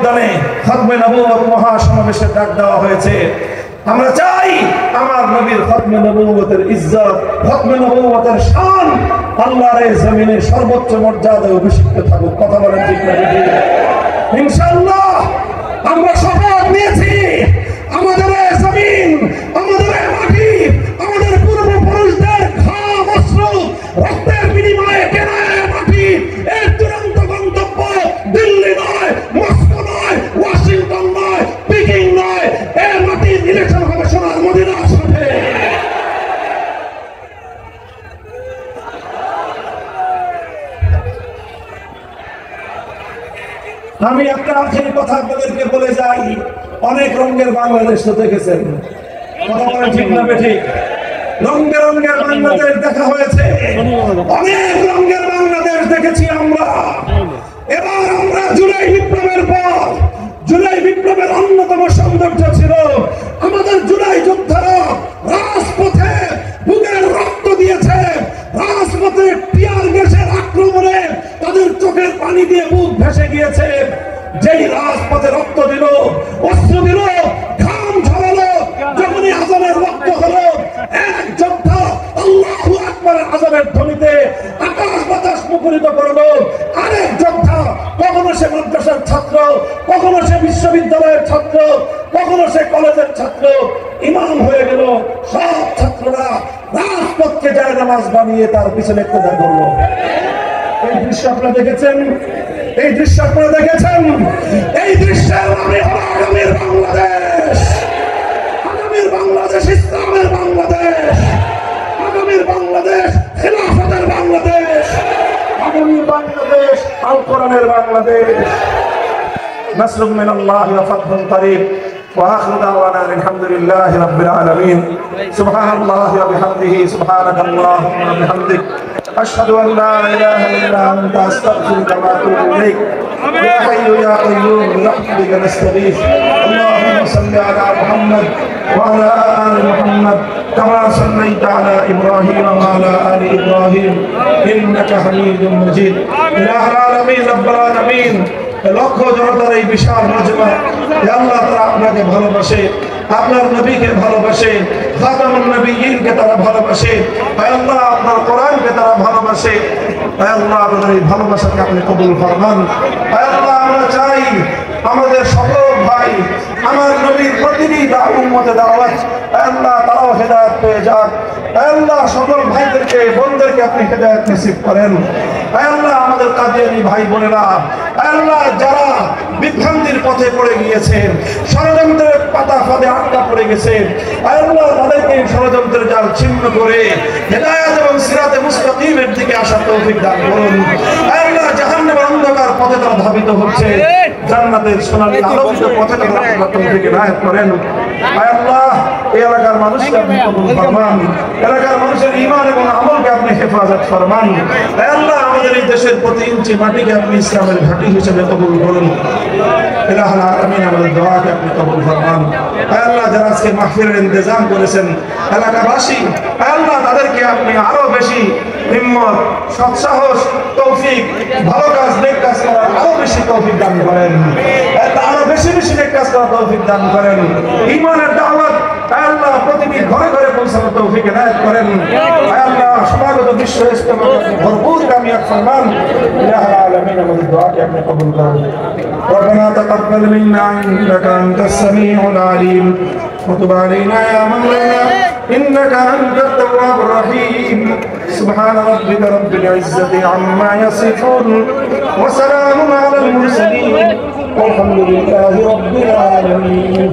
ময়দানে খতমে নবুয়ত মহাসমাবেশের ডাক দেওয়া হয়েছে। আমরা চাই আমার নবীর খতমে নবুয়তের ইজ্জত, খতমে নবুয়তের শান আল্লাহর জমিনে সর্বোচ্চ মর্যাদায় অভিষিক্ত থাকুক। কথা বলেন ঠিক না? ইনশাআল্লাহ আমরা শপথ নিয়েছি, আমাদের জমিন, আমাদের মাটি, আমাদের পূর্বপুরুষদের ঘাম, অশ্রু, রক্তের বিনিময়ে কেনা মাটি, এর চূড়ান্ত গন্তব্য দিল্লি নয়, মস্কো নয়, ওয়াশিংটন নয়, পিকিং নয়, এর মাটির ইলেকশন হবে সোনার মদিনার সাথে। আমি একটা আখেরি কথা আপনাদেরকে বলে যাই, অনেক রঙের বাংলাদেশ তো দেখেছেন, কথা বলেন ঠিক না বেঠিক? রঙের রঙের বাংলাদেশ দেখা হয়েছে, অনেক রঙের বাংলাদেশ দেখেছি আমরা। এবার আমরা জুলাই বিপ্লবের পর, জুলাই বিপ্লবের অন্যতম সৌন্দর্য ছিল আমাদের জুলাই যোদ্ধারা রাজপথে বুকের রক্ত দিয়েছে, রাজপথে টিয়ার গ্যাসের আক্রমণে তাদের চোখের পানি দিয়ে বুক ভেসে গিয়েছে। যেই রাজপথে রক্ত দিল, অস্ত্র দিল, ঘাম ঝরালো, যখনই আজানের রক্ত হলো, এক যোদ্ধা আল্লাহু আকবারের আজানের ধ্বনিতে আকাশ বাতাস মুখরিত করলো। আরেক যোদ্ধা, কখনো সে মাদ্রাসার ছাত্র, কখনো সে বিশ্ববিদ্যালয়ের ছাত্র, কখনো সে কলেজের ছাত্র, ইমাম হয়ে গেল। সব ছাত্ররা রাজপথকে জায়নামাজ বানিয়ে তার পিছনে ইক্তেদা করলো। এই দৃশ্য আপনারা দেখেছেন? এই দৃশ্য আপনারা দেখেছেন? এই দৃশ্যের নামে হলো আগামীর বাংলাদেশ। আগামীর বাংলাদেশ ইসলামের বাংলাদেশ, আগামীর বাংলাদেশ খেলাফতের বাংলাদেশ, আগামীর বাংলাদেশ আল কোরআনের বাংলাদেশ। নাসরুম মিনাল্লাহি ওয়া ফাতহুন করিব ওয়া আখিরু দাওয়ানা আলহামদুলিল্লাহি রাব্বিল আলামিন। সুবহানাল্লাহি ওয়া বিহামদিহি, সুবহানাকাল্লাহুম্মা ওয়া বিহামদিক, أشهد أن لا إله إلا أنت أستغفرك وأتوب إليك. يا حي يا قيوم برحمتك نستغيث. اللهم صل على محمد وعلى آل محمد كما صليت على إبراهيم وعلى آل إبراهيم إنك حميد مجيد. إله العالمين رب العالمين লক্ষ জনতার এই বিশাল মজমা, আল্লাহ তারা আপনাকে ভালোবাসে, আপনার নবীকে ভালোবাসে, খাতামুন নবিয়্যিনকে তারা ভালোবাসে, আল্লাহ আপনার কোরআনকে তারা ভালোবাসে। আল্লাহ আপনাদের এই ভালোবাসাকে আপনি কবুল ফরমান। আল্লাহ আমরা চাই আমাদের সকল ভাই আমার নবীর প্রতিটি উম্মতে দাওয়াত, আল্লাহ তারাও হেদায়েত পেয়ে যাক। আল্লাহ সকল ভাইদেরকে, বোনদেরকে আপনি হেদায়েত নসিব করেন। আল্লাহ আমাদের কাদিয়ানী ভাই বোনেরা, আল্লাহ যারা বিভ্রান্তির পথে পড়ে গিয়েছেন, ষড়যন্ত্রের পাতা ফাঁদে আটকা পড়ে গেছেন, আল্লাহ তাদেরকে ষড়যন্ত্রের জাল ছিন্ন করে হেদায়েত এবং সিরাতে মুস্তাকিমের দিকে আসার তৌফিক দান করুন। আল্লাহ জাহান্নামের অন্ধকার পথে তারা ধাবিত হচ্ছে, জান্নাতের সোনালী আলোকিত পথে তারা আপনার তৌফিক ইনায়েত করেন। আল্লাহ এই এলাকার মানুষকে আপনি কবুল ফরমান, এলাকার মানুষের ঈমান এবং আমলকে আপনি হেফাজত ফরমান। আল্লাহ আমাদের এই দেশের প্রতি ইঞ্চি মাটিকে আপনি ইসলামের ঘাঁটি হিসেবে কবুল করুন। ইলাহুল আলামিন আমাদের দোয়াকে আপনি কবুল ফরমান। আল্লাহ যারা আজকে মাহফিলের ইন্তজাম করেছেন এলাকাবাসী, আল্লাহ তাদেরকে আপনি আরো বেশি হিম্মত, সৎসাহস, তৌফিক, ভালো কাজ, নেক কাজ করার আরো বেশি তৌফিক দান করেন। আরো বেশি বেশি নেক কাজ করার তৌফিক দান করেন। ঈমানের দাওয়াত আল্লাহ প্রতিটি ঘরে ঘরে পৌঁছানোর তৌফিক ইনায়েত করেন। আল্লাহ সমাগত বিশ্ব ইজতেমাকে ভরপুর কামিয়াব ফরমান। ইলাহুল আলামিন আমাদের দোয়াকে আপনি কবুল করুন। ربنا تقبل منا إنك أنت السميع العليم وتب علينا يا مولانا إنك أنت التواب الرحيم. سبحان ربك رب العزة عما يصفون وسلام على المرسلين والحمد لله رب العالمين.